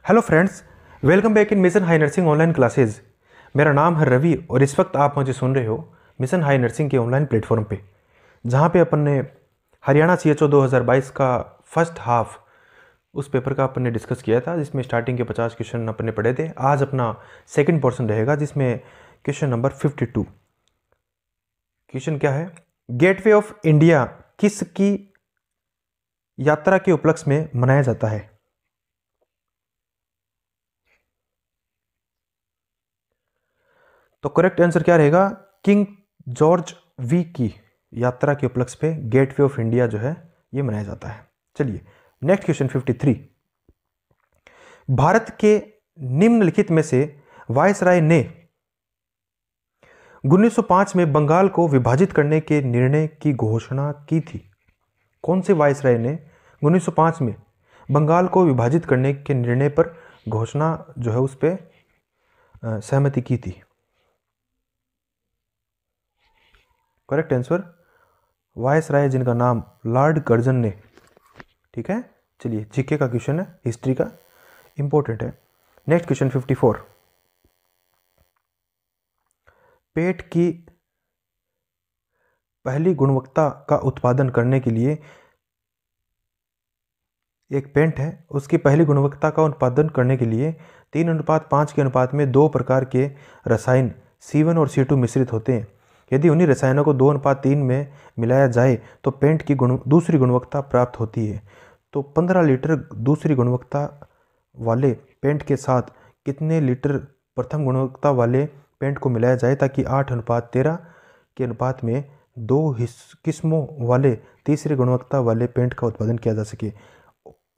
Hello friends, welcome back in mission high nursing online classes. मेरा नाम है रवि और इस वक्त आप मुझे सुन रहे हो मिशन हाई नर्सिंग के ऑनलाइन प्लेटफॉर्म पे, जहाँ पे अपन ने हरियाणा CHO 2022 का फर्स्ट हाफ उस पेपर का अपन ने डिस्कस किया था, जिसमें स्टार्टिंग के 50 क्वेश्चन अपन ने पढ़े थे। आज अपना सेकंड पोर्शन रहेगा, जिसमें क्वेश्चन नंबर 52। क्वेश्चन क्या है? गेटवे ऑफ इंडिया किसकी यात्रा के उपलक्ष्य में मनाया जाता है? तो करेक्ट आंसर क्या रहेगा? किंग जॉर्ज वी की यात्रा के उपलक्ष्य पे गेटवे ऑफ इंडिया जो है ये मनाया जाता है। चलिए नेक्स्ट क्वेश्चन 53। भारत के निम्नलिखित में से वायसराय ने 1905 में बंगाल को विभाजित करने के निर्णय की घोषणा की थी? कौन से वायसराय ने 1905 में बंगाल को विभाजित करने के निर्णय पर घोषणा जो है उस पर सहमति की थी? करेक्ट आंसर वायसराय, जिनका नाम लॉर्ड कर्जन ने। ठीक है, चलिए जीके का क्वेश्चन है, हिस्ट्री का, इंपॉर्टेंट है। Next question 54। पेट की पहली गुणवत्ता का उत्पादन करने के लिए एक पेंट है, उसकी पहली गुणवत्ता का उत्पादन करने के लिए 3:5 के अनुपात में 2 प्रकार के रसायन C1 और C2 मिश्रित होते हैं। यदि उन्हीं रसायनों को 2:3 में मिलाया जाए तो पेंट की दूसरी गुणवत्ता प्राप्त होती है। तो 15 लीटर दूसरी गुणवत्ता वाले पेंट के साथ कितने लीटर प्रथम गुणवत्ता वाले पेंट को मिलाया जाए ताकि 8:13 के अनुपात में 2 किस्मों वाले तीसरी गुणवत्ता वाले पेंट का उत्पादन किया जा सके?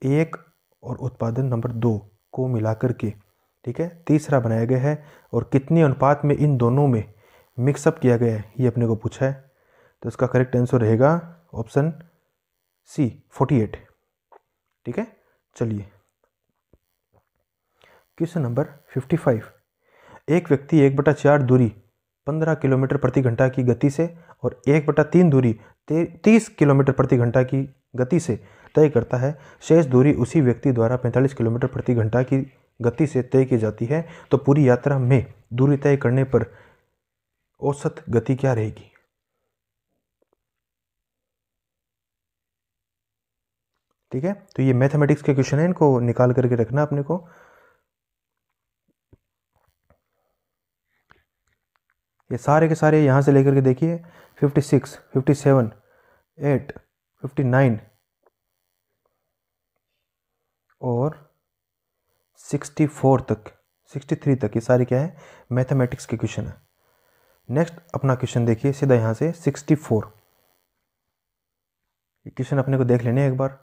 1 और उत्पादन नंबर 2 को मिलाकर के, ठीक है, तीसरा बनाया गया है। और कितने अनुपात में इन दोनों में मिक्सअप किया गया है ये अपने को पूछा है। तो इसका करेक्ट आंसर रहेगा ऑप्शन C 48। ठीक है, चलिए क्वेश्चन नंबर 55। एक व्यक्ति 1/4 दूरी 15 किलोमीटर प्रति घंटा की गति से और 1/3 दूरी 30 किलोमीटर प्रति घंटा की गति से तय करता है। शेष दूरी उसी व्यक्ति द्वारा 45 किलोमीटर प्रति घंटा की गति से तय की जाती है। तो पूरी यात्रा में दूरी तय करने पर औसत गति क्या रहेगी? ठीक है, तो ये मैथमेटिक्स के क्वेश्चन है, इनको निकाल करके रखना अपने को। ये सारे के सारे यहां से लेकर के देखिए 56, 57, 8, 59 और 64 तक, 63 तक, ये सारे क्या है? मैथमेटिक्स के क्वेश्चन है। नेक्स्ट अपना क्वेश्चन देखिए सीधा यहाँ से 64। ये क्वेश्चन अपने को देख लेने एक बार।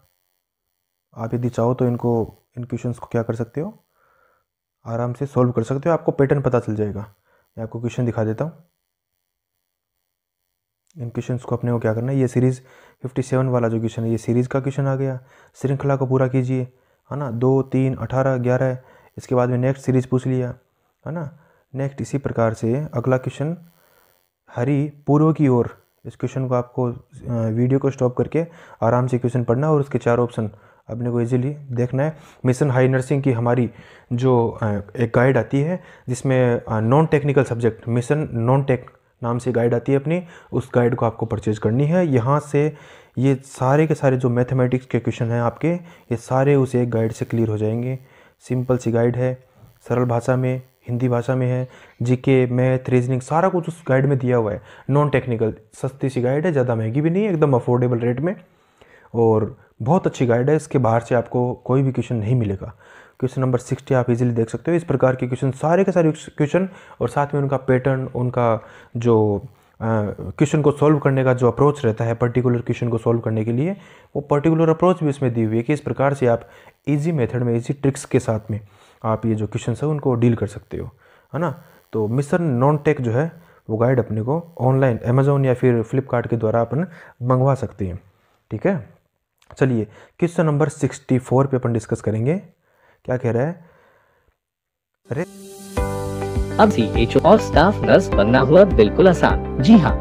आप यदि चाहो तो इन क्वेश्चंस को क्या कर सकते हो, आराम से सॉल्व कर सकते हो। आपको पैटर्न पता चल जाएगा। मैं आपको क्वेश्चन दिखा देता हूँ। इन क्वेश्चंस को अपने को क्या करना है, ये सीरीज़ 57 वाला जो क्वेश्चन है ये सीरीज़ का क्वेश्चन आ गया। श्रृंखला को पूरा कीजिए, है ना। 2, 3, 18, 11, इसके बाद में नेक्स्ट सीरीज़ पूछ लिया, है ना। नेक्स्ट इसी प्रकार से अगला क्वेश्चन हरी पूर्व की ओर। इस क्वेश्चन को आपको वीडियो को स्टॉप करके आराम से क्वेश्चन पढ़ना और उसके 4 ऑप्शन अपने को इजीली देखना है। मिशन हाई नर्सिंग की हमारी जो एक गाइड आती है, जिसमें non technical subject mission non tech नाम से गाइड आती है अपनी, उस गाइड को आपको परचेज करनी है। यहाँ से ये सारे के सारे जो मैथमेटिक्स के क्वेश्चन हैं आपके, ये सारे उस एक गाइड से क्लियर हो जाएंगे। सिंपल सी गाइड है, सरल भाषा में, हिंदी भाषा में है। जीके, मैथ, रीजनिंग सारा कुछ उस गाइड में दिया हुआ है। नॉन टेक्निकल सस्ती सी गाइड है, ज़्यादा महंगी भी नहीं है, एकदम अफोर्डेबल रेट में, और बहुत अच्छी गाइड है। इसके बाहर से आपको कोई भी क्वेश्चन नहीं मिलेगा। क्वेश्चन नंबर 60 आप इजीली देख सकते हो। इस प्रकार के क्वेश्चन, सारे के सारे क्वेश्चन और साथ में उनका पैटर्न, उनका जो क्वेश्चन को सॉल्व करने का जो अप्रोच रहता है पर्टिकुलर क्वेश्चन को सॉल्व करने के लिए, वो पर्टिकुलर अप्रोच भी इसमें दी हुई है कि इस प्रकार से आप इजी मेथड में, इजी ट्रिक्स के साथ में आप ये जो क्वेश्चन है उनको डील कर सकते हो, है ना। तो मिशन नॉन टेक जो है वो गाइड अपने को ऑनलाइन अमेजोन या फिर फ्लिपकार्ट के द्वारा अपन मंगवा सकते हैं। ठीक है, चलिए क्वेश्चन नंबर 64 पे अपन डिस्कस करेंगे। क्या कह रहा है? अरे अब CHO और स्टाफ नर्स बनना हुआ बिल्कुल आसान। जी हाँ,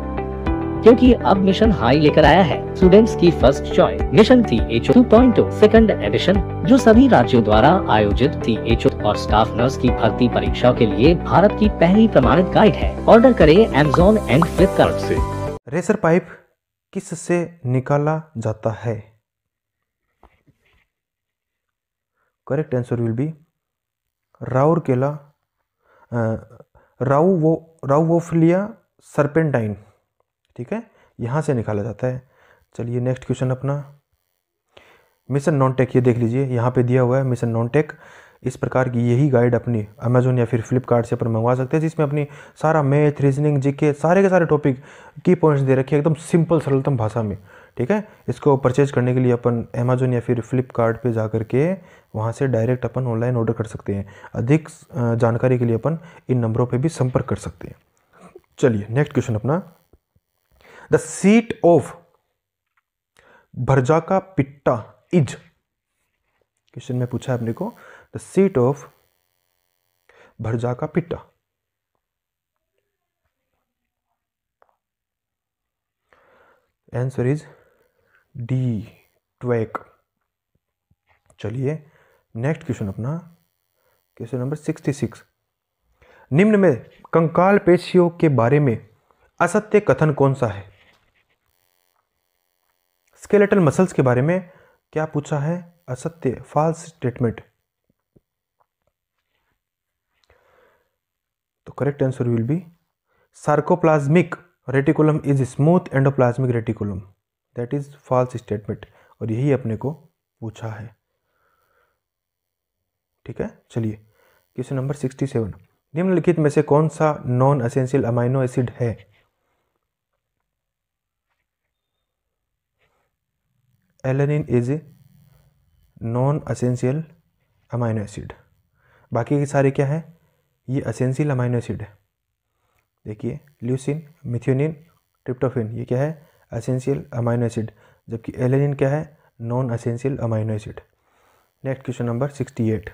क्योंकि अब मिशन हाई लेकर आया है स्टूडेंट्स की first choice mission THO 2.0 second edition, जो सभी राज्यों द्वारा आयोजित THO और स्टाफ नर्स की भर्ती परीक्षाओं के लिए भारत की पहली प्रमाणित गाइड है। ऑर्डर करें Amazon एंड फ्लिपकार्ट से। रेसर पाइप किससे निकाला जाता है? करेक्ट आंसर विल बी राउरकेला राउवोफिलिया सर्पेंटाइन। ठीक है, यहाँ से निकाला जाता है। चलिए नेक्स्ट क्वेश्चन अपना, मिशन नॉनटेक, ये देख लीजिए यहाँ पे दिया हुआ है मिशन नॉनटेक। इस प्रकार की यही गाइड अपनी अमेजोन या फिर फ्लिपकार्ट से अपन मंगवा सकते हैं, जिसमें अपनी सारा मैथ, रीजनिंग, जीके सारे के सारे टॉपिक की पॉइंट्स दे रखे हैं एकदम सिंपल सरलतम भाषा में। ठीक है, इसको परचेज करने के लिए अपन अमेजोन या फिर फ्लिपकार्ट पे जा करके वहाँ से डायरेक्ट अपन ऑनलाइन ऑर्डर कर सकते हैं। अधिक जानकारी के लिए अपन इन नंबरों पे भी संपर्क कर सकते हैं। चलिए नेक्स्ट क्वेश्चन अपना, the seat of bhrajaka pitta is, question में पूछा है अपने को, the seat of bhrajaka pitta. Answer is D, twak. चलिए नेक्स्ट क्वेश्चन अपना, क्वेश्चन नंबर 66, निम्न में कंकाल पेशियों के बारे में असत्य कथन कौन सा है? स्केलेटल मसल्स के बारे में क्या पूछा है? असत्य, फॉल्स स्टेटमेंट। तो correct answer will be sarcoplasmic reticulum is smooth endoplasmic reticulum, that is false statement, और यही अपने को पूछा है। ठीक है, चलिए क्वेश्चन नंबर 67, निम्नलिखित में से कौन सा नॉन एसेंशियल अमाइनो एसिड है? Alanine is non essential amino acid, बाकी के सारे क्या है? ये एसेंशियल अमाइनो एसिड है। देखिए ल्यूसिन, मिथ्योनिन, ट्रिप्टोफेन, ये क्या है? एसेंशियल अमाइनो एसिड, जबकि एलेनिन क्या है? Non essential amino acid. Next question number 68,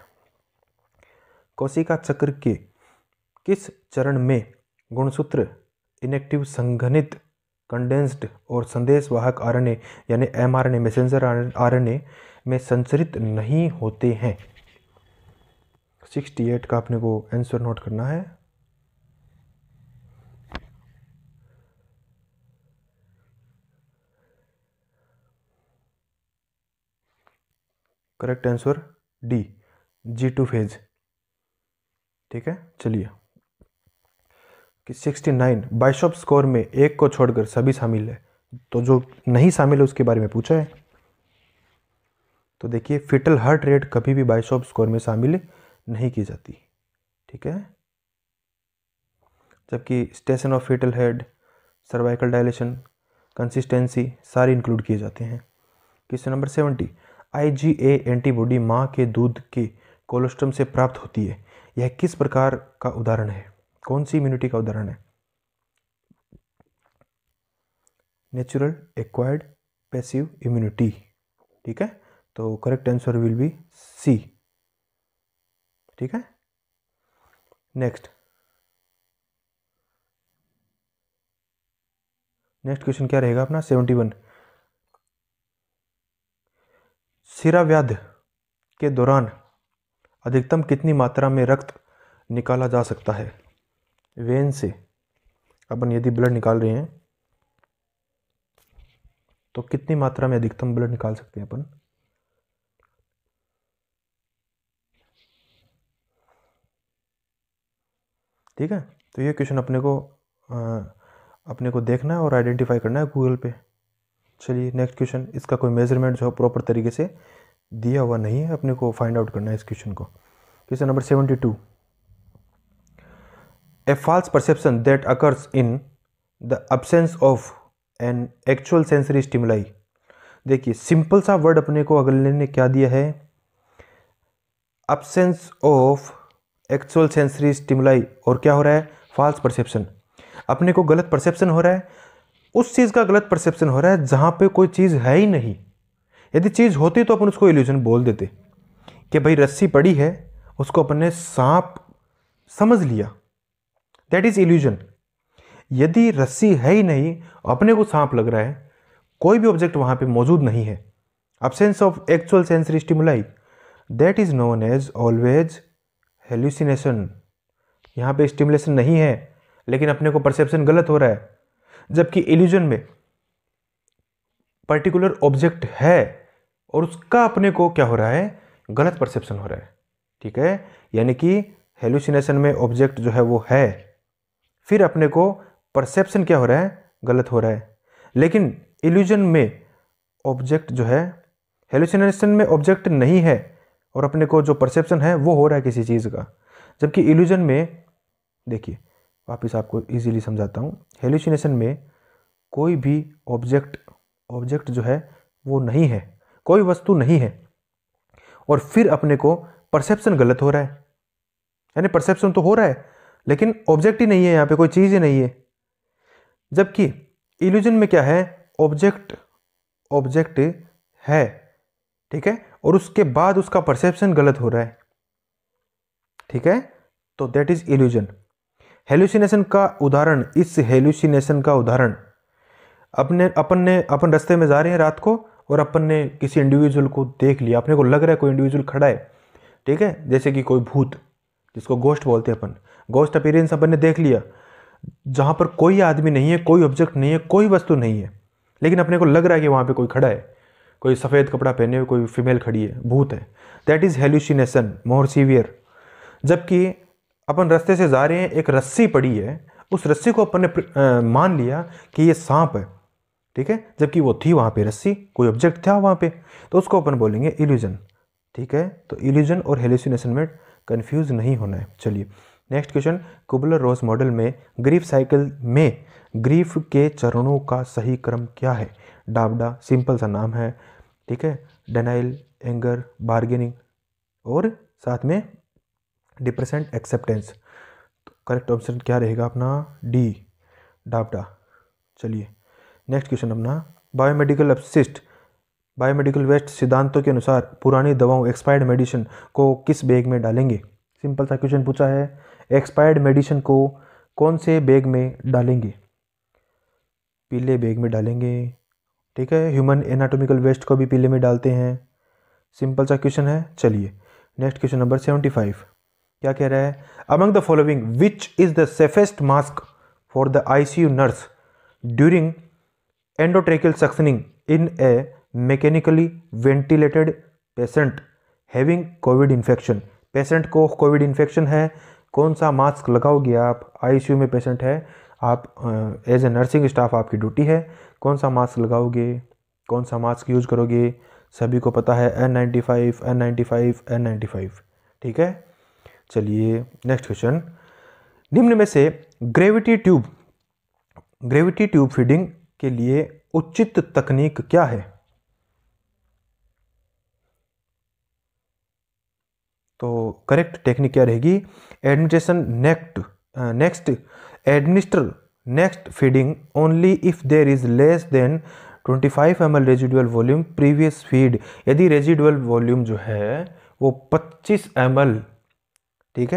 कोशिका चक्र के किस चरण में गुणसूत्र इनेक्टिव संघनित कंडेंस्ड और संदेशवाहक आरएनए यानी mRNA मैसेंजर आरएनए में संचरित नहीं होते हैं? 68 का अपने को आंसर नोट करना है। Correct answer D, G2 phase. ठीक है, चलिए कि 69, बाइशॉप स्कोर में एक को छोड़कर सभी शामिल है, तो जो नहीं शामिल है उसके बारे में पूछा है। तो देखिए फिटल हार्ट रेट कभी भी बाइशॉप स्कोर में शामिल नहीं की जाती। ठीक है, जबकि station of fetal head, cervical dilation, consistency सारे इंक्लूड किए जाते हैं। क्वेश्चन नंबर 70, IgA एंटीबॉडी माँ के दूध के कोलोस्ट्रम से प्राप्त होती है, यह किस प्रकार का उदाहरण है? कौन सी इम्यूनिटी का उदाहरण है? Natural, acquired, passive immunity. ठीक है, तो correct answer will be C. ठीक है, नेक्स्ट क्वेश्चन क्या रहेगा अपना 71, शिराव्याध के दौरान अधिकतम कितनी मात्रा में रक्त निकाला जा सकता है? वेन से अपन यदि ब्लड निकाल रहे हैं तो कितनी मात्रा में अधिकतम ब्लड निकाल सकते हैं अपन? ठीक है, तो ये क्वेश्चन अपने को देखना है और आइडेंटिफाई करना है गूगल पे। चलिए नेक्स्ट क्वेश्चन, इसका कोई मेजरमेंट जो प्रॉपर तरीके से दिया हुआ नहीं है, अपने को फाइंड आउट करना है इस क्वेश्चन को। Question number 72, a false perception that occurs in the absence of an actual sensory stimuli. देखिए सिंपल सा वर्ड अपने को अगले ने क्या दिया है? Absence of actual sensory stimuli, और क्या हो रहा है? False perception. अपने को गलत परसेप्शन हो रहा है, उस चीज़ का गलत परसेप्शन हो रहा है जहाँ पे कोई चीज़ है ही नहीं। यदि चीज़ होती तो अपन उसको इल्यूजन बोल देते कि भाई रस्सी पड़ी है, उसको अपन ने सांप समझ लिया, दैट इज इल्यूजन। यदि रस्सी है ही नहीं, अपने को सांप लग रहा है, कोई भी ऑब्जेक्ट वहाँ पे मौजूद नहीं है, absence of actual sensory stimuli, that is known as always hallucination। यहाँ पे स्टिमुलेशन नहीं है लेकिन अपने को परसेप्शन गलत हो रहा है, जबकि इल्यूजन में पर्टिकुलर ऑब्जेक्ट है और उसका अपने को क्या हो रहा है, गलत परसेप्शन हो रहा है। ठीक है, यानी कि हेलुसिनेशन में ऑब्जेक्ट जो है वो है, फिर अपने को परसेप्शन क्या हो रहा है, गलत हो रहा है। लेकिन इल्यूजन में ऑब्जेक्ट जो है, हेलुसिनेशन में ऑब्जेक्ट नहीं है और अपने को जो परसेप्शन है वो हो रहा है किसी चीज़ का, जबकि इल्यूजन में देखिए वापस आपको इजीली समझाता हूँ। हेलुसिनेशन में कोई भी ऑब्जेक्ट जो है वो नहीं है, कोई वस्तु नहीं है और फिर अपने को परसेप्शन गलत हो रहा है, यानी परसेप्शन तो हो रहा है लेकिन ऑब्जेक्ट ही नहीं है, यहाँ पे कोई चीज़ ही नहीं है। जबकि इल्यूजन में क्या है, ऑब्जेक्ट है, ठीक है, और उसके बाद उसका परसेप्शन गलत हो रहा है। ठीक है, तो दैट इज इल्यूजन। हेलुसिनेशन का उदाहरण, इस हेलुसिनेशन का उदाहरण अपन रास्ते में जा रहे हैं रात को और अपन ने किसी इंडिविजुअल को देख लिया, अपने को लग रहा है कोई इंडिविजुअल खड़ा है, ठीक है, जैसे कि कोई भूत, जिसको गोस्ट बोलते हैं अपन, गोस्ट अपीयरेंस अपन ने देख लिया, जहां पर कोई आदमी नहीं है, कोई ऑब्जेक्ट नहीं है, कोई वस्तु नहीं है, लेकिन अपने को लग रहा है कि वहां पे कोई खड़ा है, कोई सफ़ेद कपड़ा पहने हुए कोई फीमेल खड़ी है, भूत है, that is hallucination, more severe. जबकि अपन रास्ते से जा रहे हैं, एक रस्सी पड़ी है, उस रस्सी को अपन ने मान लिया कि ये सांप है, ठीक है, जबकि वो थी वहाँ पे रस्सी, कोई ऑब्जेक्ट था वहाँ पे, तो उसको अपन बोलेंगे इल्यूजन। ठीक है, तो इल्यूजन और हेलुसिनेशन में कंफ्यूज नहीं होना है। चलिए नेक्स्ट क्वेश्चन, कुबलर रोज मॉडल में ग्रीफ साइकिल में ग्रीफ के चरणों का सही क्रम क्या है? डाबडा, सिंपल सा नाम है, ठीक है, डेनाइल, एंगर, बार्गेनिंग और साथ में डिप्रेशन, एक्सेप्टेंस। तो करेक्ट ऑप्शन क्या रहेगा अपना? डी, डाबडा। चलिए नेक्स्ट क्वेश्चन अपना, बायोमेडिकल अपशिष्ट, बायोमेडिकल वेस्ट सिद्धांतों के अनुसार पुरानी दवाओं, एक्सपायर्ड मेडिसिन को किस बैग में डालेंगे? सिंपल सा क्वेश्चन पूछा है, एक्सपायर्ड मेडिसिन को कौन से बैग में डालेंगे? पीले बैग में डालेंगे, ठीक है, ह्यूमन एनाटॉमिकल वेस्ट को भी पीले में डालते हैं, सिंपल सा क्वेश्चन है। चलिए नेक्स्ट क्वेश्चन नंबर 75 क्या कह रहा है? Among the following which is the safest mask for the ICU nurse during endotracheal suctioning in A mechanically ventilated patient having Covid infection? Patient को कोविड इन्फेक्शन है, कौन सा मास्क लगाओगे आप? आईसीयू में पेशेंट है, आप एज ए नर्सिंग स्टाफ आपकी ड्यूटी है, कौन सा मास्क लगाओगे, कौन सा मास्क यूज करोगे? सभी को पता है N95, N95, N95, ठीक है। चलिए नेक्स्ट क्वेश्चन, निम्न में से ग्रेविटी ट्यूब फीडिंग के लिए उचित तकनीक क्या है? तो करेक्ट टेक्निक क्या रहेगी? Administer next feeding only if there is less than 25 ml residual volume previous feed. यदि रेजिडुअल वॉल्यूम जो है वो 25 ml, ठीक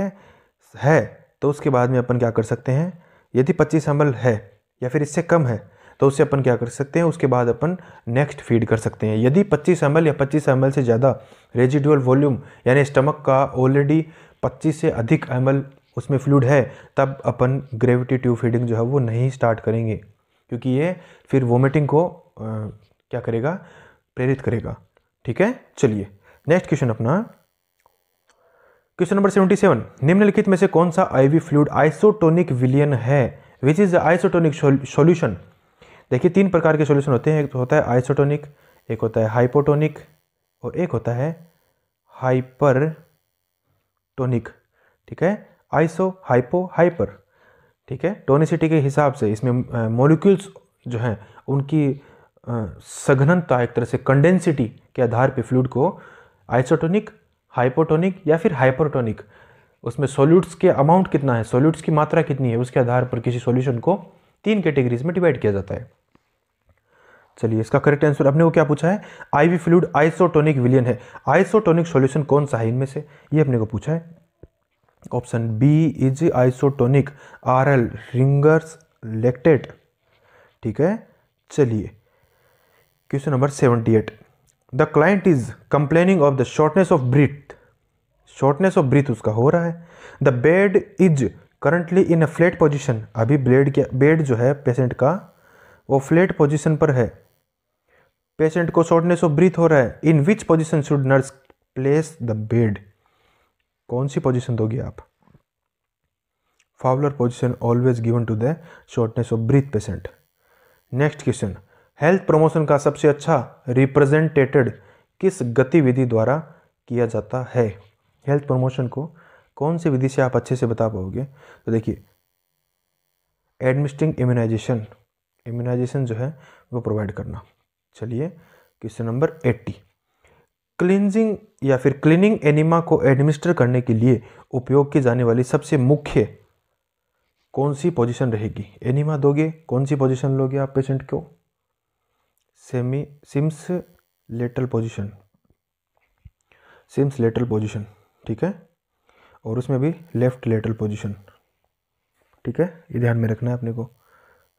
है तो उसके बाद में अपन क्या कर सकते हैं? यदि 25 ml है या फिर इससे कम है तो उससे अपन क्या कर सकते हैं? उसके बाद अपन नेक्स्ट फीड कर सकते हैं। यदि 25 ml या 25 ml से ज़्यादा रेजिडुअल वॉल्यूम यानी स्टमक का ऑलरेडी 25 से अधिक ml उसमें फ्लूइड है, तब अपन ग्रेविटी ट्यूब फीडिंग जो है वो नहीं स्टार्ट करेंगे, क्योंकि ये फिर वोमिटिंग को क्या करेगा? प्रेरित करेगा, ठीक है। चलिए नेक्स्ट क्वेश्चन अपना, क्वेश्चन नंबर 77, निम्नलिखित में से कौन सा आईवी फ्लूइड आइसोटोनिक विलियन है? Which is the isotonic solution? देखिए 3 प्रकार के सॉल्यूशन होते हैं, एक तो होता है आइसोटोनिक, एक होता है हाइपोटोनिक और एक होता है हाइपरटोनिक, ठीक है, आइसो, हाइपो, हाइपर, ठीक है। टोनिसिटी के हिसाब से इसमें मॉलिक्यूल्स जो हैं उनकी सघनता, एक तरह से कंडेंसिटी के आधार पे फ्लूइड को आइसोटोनिक, हाइपोटोनिक या फिर हाइपरटोनिक, उसमें सॉल्यूट्स के अमाउंट कितना है, सॉल्यूट्स की मात्रा कितनी है, उसके आधार पर किसी सॉल्यूशन को 3 कैटेगरीज में डिवाइड किया जाता है। चलिए इसका करेक्ट आंसर अपने को क्या पूछा है? आईवी फ्लूइड आइसोटोनिक विलियन है। आइसोटोनिक सॉल्यूशन कौन सा है इनमें से, ये अपने को पूछा है। Option B is isotonic, RL lactate. ठीक है, चलिए question number 78। The client is complaining of the shortness of breath. Shortness of breath उसका हो रहा है। The bed is currently in a flat position. अभी बेड जो है पेशेंट का वो फ्लैट पोजिशन पर है। पेशेंट को शॉर्टनेस ऑफ ब्रीथ हो रहा है। In which position should nurse place the bed. कौन सी पोजिशन दोगे आप? Fowler position always given to the shortness of breath patient. Next question, health promotion का सबसे अच्छा रिप्रेजेंटेटेड किस गतिविधि द्वारा किया जाता है? हेल्थ प्रमोशन को कौन सी विधि से आप अच्छे से बता पाओगे? तो देखिए, एडमिनिस्ट्रिंग इम्यूनाइजेशन, इम्यूनाइजेशन जो है वो प्रोवाइड करना। चलिए क्वेश्चन नंबर 80। क्लींजिंग या फिर क्लीनिंग एनिमा को एडमिनिस्टर करने के लिए उपयोग की जाने वाली सबसे मुख्य कौन सी पोजीशन रहेगी? एनिमा दोगे, कौन सी पोजीशन लोगे आप पेशेंट को? Sims lateral position, Sims lateral position. ठीक है, और उसमें भी लेफ्ट लेटरल पोजीशन। ठीक है, ये ध्यान में रखना है अपने को,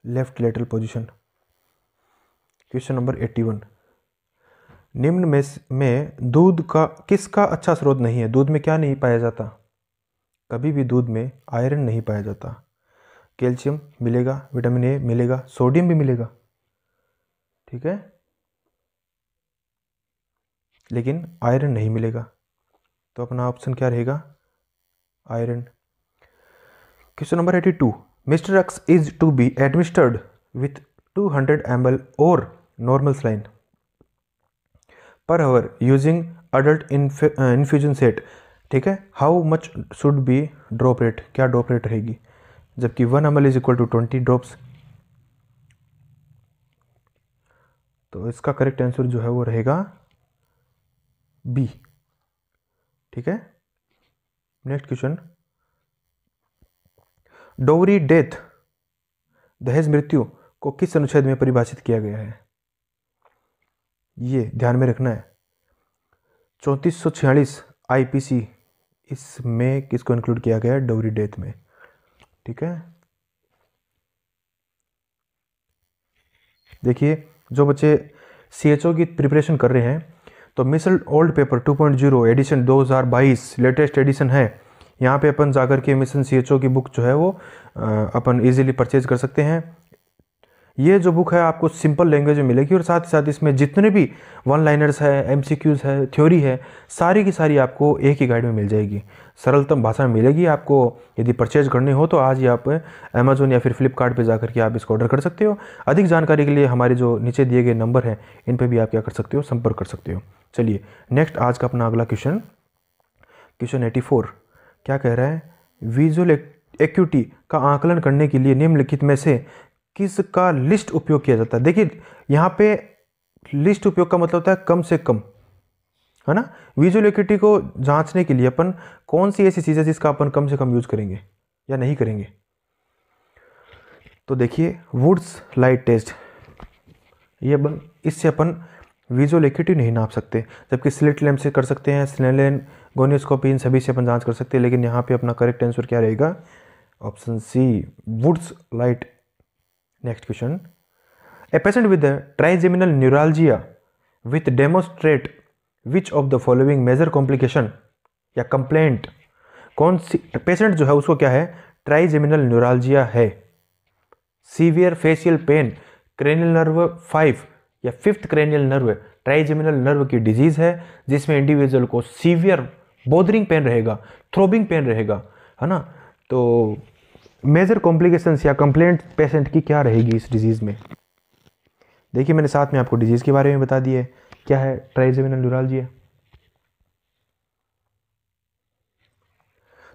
left lateral position. Question number 81। निम्न में दूध का किसका अच्छा स्रोत नहीं है? दूध में क्या नहीं पाया जाता? कभी भी दूध में आयरन नहीं पाया जाता। कैल्शियम मिलेगा, विटामिन ए मिलेगा, सोडियम भी मिलेगा। ठीक है, लेकिन आयरन नहीं मिलेगा। तो अपना ऑप्शन क्या रहेगा? Iron. Question number 82। Mister X is to be administered with 200 ml और normal saline per hour using adult infusion set. ठीक है, how much should be drop rate? क्या ड्रॉप रेट रहेगी? जबकि 1 ml is equal to 20 drops. तो इसका correct answer जो है वो रहेगा बी। ठीक है, नेक्स्ट क्वेश्चन, डोवरी डेथ, दहेज मृत्यु को किस अनुच्छेद में परिभाषित किया गया है? ये ध्यान में रखना है। 3446 आईपीसी, इसमें किसको इंक्लूड किया गया है? डोवरी डेथ में। ठीक है, देखिए जो बच्चे सीएचओ की प्रिपरेशन कर रहे हैं तो मिसल old paper 2.0 edition 2022 latest edition है। यहाँ पे अपन जाकर के मिशन सीएचओ की बुक जो है वो अपन इजीली परचेज कर सकते हैं। ये जो बुक है आपको सिंपल लैंग्वेज में मिलेगी और साथ ही साथ इसमें जितने भी वन लाइनर्स है, एमसीक्यूज है, थ्योरी है, सारी की सारी आपको एक ही गाइड में मिल जाएगी, सरलतम भाषा में मिलेगी। आपको यदि परचेज करनी हो तो आज ही आप अमेजोन या फिर फ्लिपकार्ट पे जाकर के आप इसको ऑर्डर कर सकते हो। अधिक जानकारी के लिए हमारे जो नीचे दिए गए नंबर हैं इन पे भी आप क्या कर सकते हो? संपर्क कर सकते हो। चलिए नेक्स्ट आज का अपना अगला क्वेश्चन, क्वेश्चन 84 क्या कह रहा है? विजुअल एक्यूटी का आकलन करने के लिए निम्नलिखित में से किसका लिस्ट उपयोग किया जाता है? देखिए यहाँ पे लिस्ट उपयोग का मतलब होता है कम से कम, है ना। विजुअल एक्यूटी को जांचने के लिए अपन कौन सी ऐसी चीज़ है जिसका अपन कम से कम यूज करेंगे या नहीं करेंगे? तो देखिए वुड्स लाइट टेस्ट, ये इससे अपन विजुअल एक्यूटी नहीं नाप सकते, जबकि स्लिट लैम्प से कर सकते हैं, स्नेलन गोनियोस्कोपी, इन सभी से अपन जांच कर सकते हैं। लेकिन यहाँ पे अपना करेक्ट आंसर क्या रहेगा? Option C, Wood's light. Next question, a patient with trigeminal neuralgia with demonstrate which of the following major complication या कंप्लेंट। कौन सी पेशेंट जो है उसको क्या है? ट्राइजेमिनल न्यूरालजिया है। Severe facial pain, cranial nerve 5 या 5th cranial nerve, trigeminal nerve की डिजीज है जिसमें इंडिविजुअल को सीवियर बोदरिंग पेन रहेगा, थ्रोबिंग पेन रहेगा, है ना। तो मेजर कॉम्प्लिकेशंस या कंप्लेंट पेशेंट की क्या रहेगी इस डिजीज में? देखिए मैंने साथ में आपको डिजीज के बारे में बता दिया है, क्या है? Trigeminal neuralgia.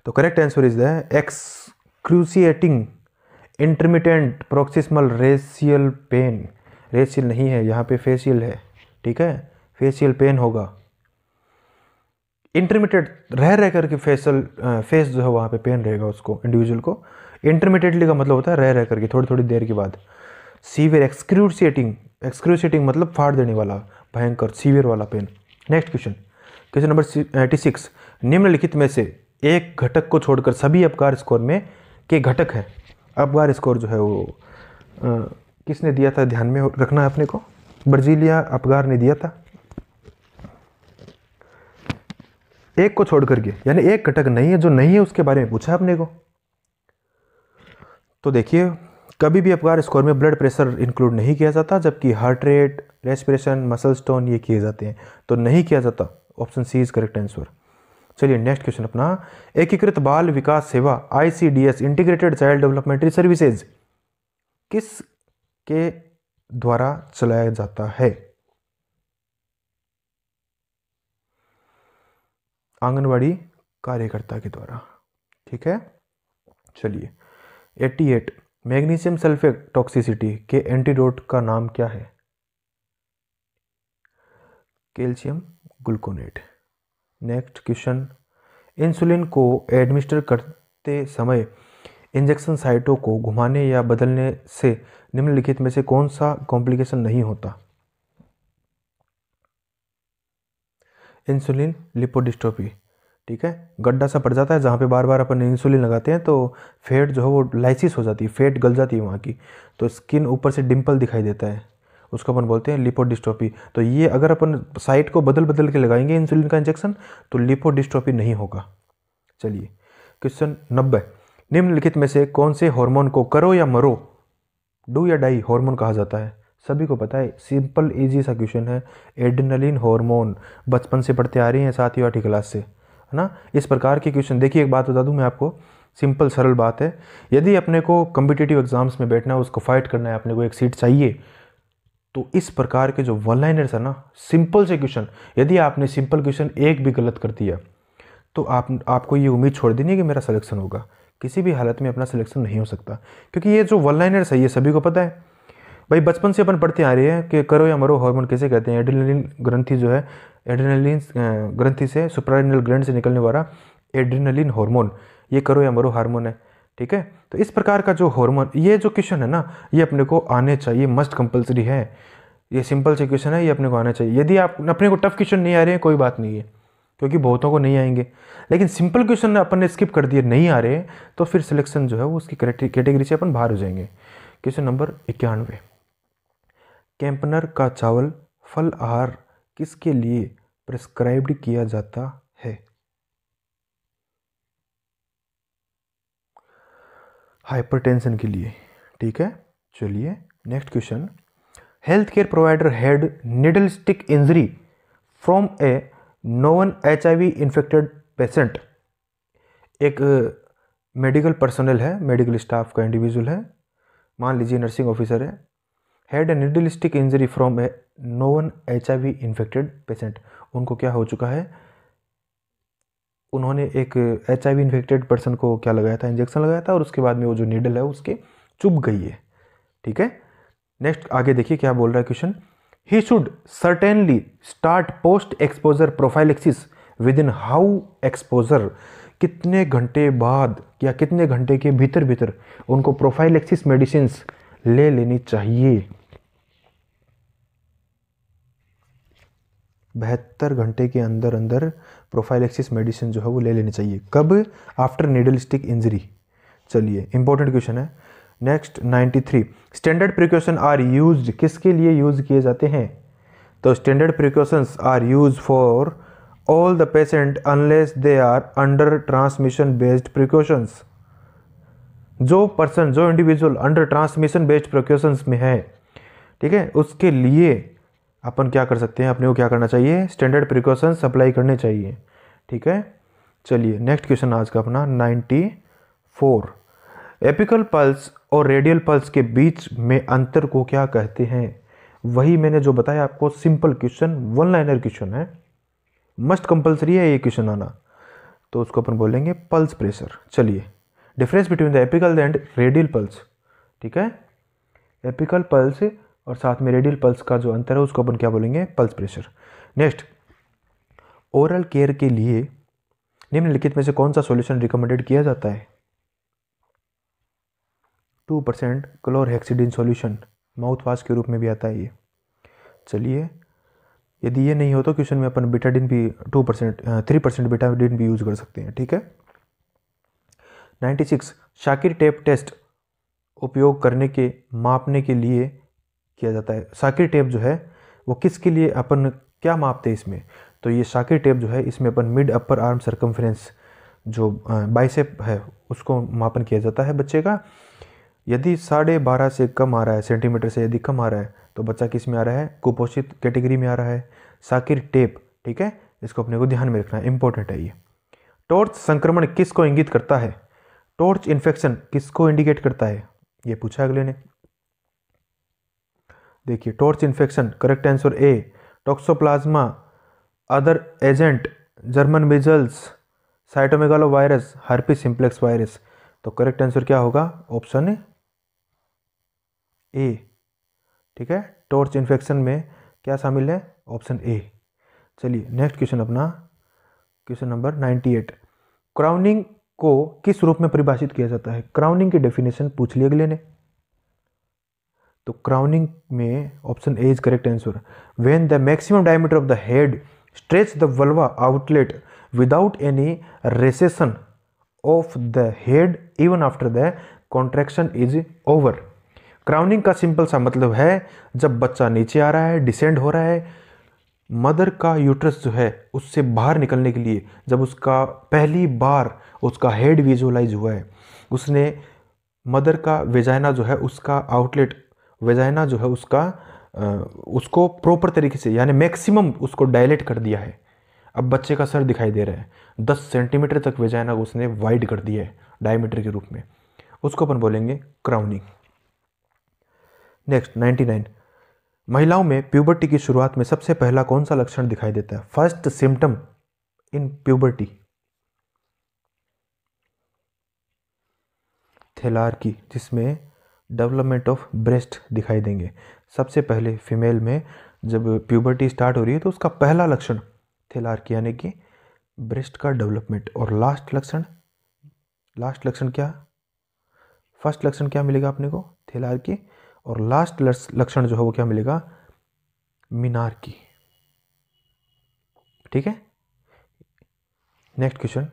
तो correct answer is the excruciating intermittent proximal racial pain. Racial नहीं है यहाँ पे, फेशियल है। ठीक है, फेशियल पेन होगा। इंटरमिटेंट रह करके फेस जो है वहाँ पे पेन रहेगा उसको, इंडिविजुअल को। इंटरमिटेंटली का मतलब होता है रह करके, थोड़ी थोड़ी देर के बाद। सीवियर एक्सक्रूसिएटिंग, एक्सक्रूसिएटिंग मतलब फाड़ देने वाला, भयंकर, सीवियर वाला pain. Next question, question number 86, निम्नलिखित में से एक घटक को छोड़कर सभी अपकार स्कोर में के घटक है। अपगार स्कोर जो है वो किसने दिया था, ध्यान में रखना है अपने को, ब्रजीलिया अपगार ने दिया था। एक को छोड़ करके, यानी एक घटक नहीं है, जो नहीं है उसके बारे में पूछा अपने को। तो देखिए कभी भी अपगार स्कोर में ब्लड प्रेशर इंक्लूड नहीं किया जाता, जबकि heart rate, respiration, muscle tone ये किए जाते हैं, तो नहीं किया जाता। Option C is correct answer. चलिए नेक्स्ट क्वेश्चन अपना, एकीकृत बाल विकास सेवा ICDS integrated child development services किस के द्वारा चलाया जाता है? आंगनवाड़ी कार्यकर्ता के द्वारा, ठीक है। चलिए 88, मैग्नीशियम सल्फेट टॉक्सिसिटी के एंटीडोट का नाम क्या है? Calcium gluconate. Next question, insulin को एडमिनिस्टर करते समय इंजेक्शन साइटों को घुमाने या बदलने से निम्नलिखित में से कौन सा कॉम्प्लिकेशन नहीं होता? इंसुलिन लिपोडिस्ट्रोफी, ठीक है। गड्ढा सा पड़ जाता है जहाँ पे बार बार अपन इंसुलिन लगाते हैं, तो फैट जो है वो लाइसिस हो जाती है, फैट गल जाती है वहाँ की, तो स्किन ऊपर से डिम्पल दिखाई देता है, उसको अपन बोलते हैं लिपोडिस्ट्रोफी। तो ये अगर अपन साइट को बदल बदल के लगाएंगे इंसुलिन का इंजेक्शन तो लिपोडिस्ट्रोफी नहीं होगा। चलिए क्वेश्चन 90, निम्नलिखित में से कौन से हार्मोन को करो या मरो, डू या डाई हार्मोन कहा जाता है? सभी को पता है, सिंपल इजी सा क्वेश्चन है, एड्रेनलिन हार्मोन, बचपन से पढ़ते आ रही हैं 7वीं 8वीं क्लास से, है ना। इस प्रकार के क्वेश्चन, देखिए एक बात बता दूं मैं आपको, सिंपल सरल बात है, यदि अपने को कम्पिटिटिव एग्जाम्स में बैठना है, उसको फाइट करना है, अपने को एक सीट चाहिए, तो इस प्रकार के जो वन लाइनर्स है ना, सिंपल से क्वेश्चन, यदि आपने सिंपल क्वेश्चन एक भी गलत कर दिया तो आपको ये उम्मीद छोड़ देनी है कि मेरा सिलेक्शन होगा। किसी भी हालत में अपना सिलेक्शन नहीं हो सकता, क्योंकि ये जो वन लाइनर्स है ये सभी को पता है भाई, बचपन से अपन पढ़ते आ रहे हैं कि करो या मरो हार्मोन कैसे कहते हैं। एड्रेनलिन ग्रंथि जो है, एड्रेनलिन ग्रंथि से सुप्रारेनल ग्लैंड से निकलने वाला एड्रेनलिन हार्मोन, ये करो या मरो हार्मोन है, ठीक है। तो इस प्रकार का जो हार्मोन, ये जो क्वेश्चन है ना, ये अपने को आने चाहिए, मस्ट कंपलसरी है। ये सिंपल से क्वेश्चन है, ये अपने को आना चाहिए। यदि आप अपने को टफ क्वेश्चन नहीं आ रहे हैं कोई बात नहीं है, क्योंकि बहुतों को नहीं आएंगे, लेकिन सिंपल क्वेश्चन अपन ने स्किप कर दिए, नहीं आ रहे, तो फिर सिलेक्शन जो है वो उसकी कैटेगरी से अपन बाहर हो जाएंगे। क्वेश्चन नंबर 91, कैंपनर का चावल फल आहार किसके लिए प्रिस्क्राइब्ड किया जाता है? हाइपरटेंशन के लिए, ठीक है। चलिए next question, health care provider had needle stick injury from A known HIV infected patient. एक मेडिकल पर्सनल है, मेडिकल स्टाफ का इंडिविजुअल है, मान लीजिए नर्सिंग ऑफिसर है, had a needle stick injury from A known HIV infected patient. उनको क्या हो चुका है, उन्होंने एक HIV इन्फेक्टेड पर्सन को क्या लगाया था, इंजेक्शन लगाया था, और उसके बाद में वो जो नीडल है उसके चुभ गई है, ठीक है। नेक्स्ट आगे देखिए क्या बोल रहा है question, he should certainly start post exposure prophylaxis with in how exposure, कितने घंटे बाद या कितने घंटे के भीतर भीतर उनको प्रोफाइलेक्सिस मेडिसिन ले लेनी चाहिए? 72 घंटे के अंदर अंदर प्रोफाइलेक्सिस मेडिसिन जो है वो ले लेनी चाहिए। कब? After needle stick injury. चलिए इंपॉर्टेंट क्वेश्चन है। Next 93, standard precaution are used, किसके लिए यूज किए जाते हैं? तो standard precautions are use for all the patient unless they are under transmission based precautions. जो पर्सन, जो individual under transmission based precautions में है, ठीक है, उसके लिए अपन क्या कर सकते हैं, अपने को क्या करना चाहिए, स्टैंडर्ड प्रिकॉशंस अप्लाई करने चाहिए, ठीक है। चलिए नेक्स्ट क्वेश्चन आज का अपना 94, एपिकल पल्स और रेडियल पल्स के बीच में अंतर को क्या कहते हैं? वही मैंने जो बताया आपको, simple question, one liner question है, मस्ट कंपलसरी है ये क्वेश्चन आना, तो उसको अपन बोलेंगे पल्स प्रेशर। चलिए difference between the apical and radial pulse, ठीक है, एपिकल पल्स और साथ में रेडियल पल्स का जो अंतर है उसको अपन क्या बोलेंगे, pulse pressure. Next, oral care के लिए निम्नलिखित में से कौन सा सॉल्यूशन रिकमेंडेड किया जाता है? 2% क्लोरहेक्सिडिन सॉल्यूशन, माउथ वाश के रूप में भी आता है ये। चलिए यदि ये नहीं हो तो क्वेश्चन में अपन बीटाडिन भी 3% बीटाडिन भी यूज कर सकते हैं, ठीक है। 96, शाकिर टेप टेस्ट उपयोग करने के मापने के लिए किया जाता है। साकिर टेप जो है वो किसके लिए अपन क्या मापते हैं इसमें, तो ये साकिर टेप जो है इसमें अपन मिड अपर आर्म सर्कम्फ्रेंस जो बाइसेप है उसको मापन किया जाता है बच्चे का। यदि 12.5 से कम आ रहा है, सेंटीमीटर से यदि कम आ रहा है, तो बच्चा किस में आ रहा है, कुपोषित कैटेगरी में आ रहा है। साकिर टेप, ठीक है, इसको अपने को ध्यान में रखना है, इंपॉर्टेंट है ये। टॉर्च संक्रमण किसको इंगित करता है, टॉर्च इन्फेक्शन किसको इंडिकेट करता है, ये पूछा अगले ने। देखिए torch infection, correct answer A, toxoplasma, other agent, German measles, cytomegalo virus, herpes simplex virus. तो करेक्ट आंसर क्या होगा, ऑप्शन ए, ठीक है। टॉर्च इन्फेक्शन में क्या शामिल है, ऑप्शन ए। चलिए नेक्स्ट क्वेश्चन अपना, क्वेश्चन नंबर 98। क्राउनिंग को किस रूप में परिभाषित किया जाता है, क्राउनिंग की डेफिनेशन पूछ ली अगले ने। तो क्राउनिंग में option A is correct answer, when the maximum diameter of the head stretch the vulva outlet without any recession of the head even after the contraction is over. Crowning का simple सा मतलब है जब बच्चा नीचे आ रहा है, डिसेंड हो रहा है, मदर का यूट्रस जो है उससे बाहर निकलने के लिए जब उसका पहली बार उसका हेड विजुअलाइज हुआ है, उसने मदर का वेजाइना जो है उसका आउटलेट, वेजाइना जो है उसका उसको प्रॉपर तरीके से यानी मैक्सिमम उसको डायलेट कर दिया है। अब बच्चे का सर दिखाई दे रहा है, 10 सेंटीमीटर तक वेजाइना को उसने वाइड कर दिया है डायमीटर के रूप में, उसको अपन बोलेंगे क्राउनिंग। नेक्स्ट 99। महिलाओं में प्यूबर्टी की शुरुआत में सबसे पहला कौन सा लक्षण दिखाई देता है, फर्स्ट सिम्टम इन प्यूबर्टी, थैलार्की, जिसमें डेवलपमेंट ऑफ ब्रेस्ट दिखाई देंगे। सबसे पहले फीमेल में जब प्यूबर्टी स्टार्ट हो रही है तो उसका पहला लक्षण थैलार्की यानी कि ब्रेस्ट का डेवलपमेंट, और लास्ट लक्षण क्या, फर्स्ट लक्षण क्या मिलेगा अपने को, थैलार्की, और लास्ट लक्षण जो है वो क्या मिलेगा, मीनार्की, ठीक है। नेक्स्ट क्वेश्चन,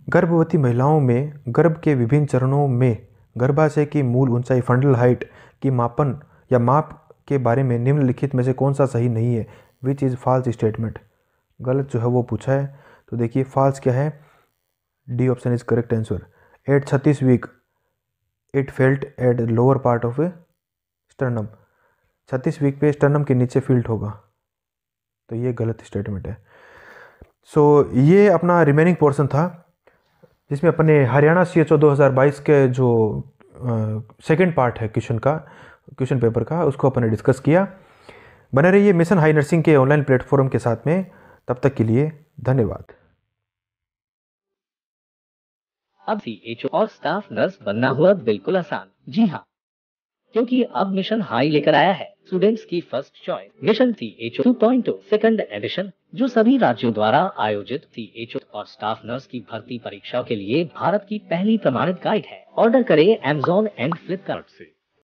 गर्भवती महिलाओं में गर्भ के विभिन्न चरणों में गर्भाशय की मूल ऊंचाई फंडल हाइट की मापन या माप के बारे में निम्नलिखित में से कौन सा सही नहीं है, विच इज फॉल्स स्टेटमेंट, गलत जो है वो पूछा है। तो देखिए फॉल्स क्या है, D option is correct answer. At 36 week it felt at lower part of sternum, 36 week पे स्टर्नम के नीचे फील्ट होगा, तो ये गलत स्टेटमेंट है। सो ये अपना रिमेनिंग पोर्शन था जिसमें अपने हरियाणा CHO 2022 के जो सेकंड पार्ट है क्वेश्चन पेपर का, उसको अपने डिस्कस किया। बने रहिए मिशन हाई नर्सिंग के ऑनलाइन प्लेटफॉर्म के साथ में, तब तक के लिए धन्यवाद। अब CHO और स्टाफ नर्स बनना हुआ बिल्कुल आसान। जी हाँ, क्योंकि अब मिशन हाई लेकर आया है स्टूडेंट्स की first choice mission CHO 2.0 second edition, जो सभी राज्यों द्वारा आयोजित CHO और स्टाफ नर्स की भर्ती परीक्षाओं के लिए भारत की पहली प्रमाणित गाइड है। ऑर्डर करें Amazon एंड फ्लिपकार्ट से।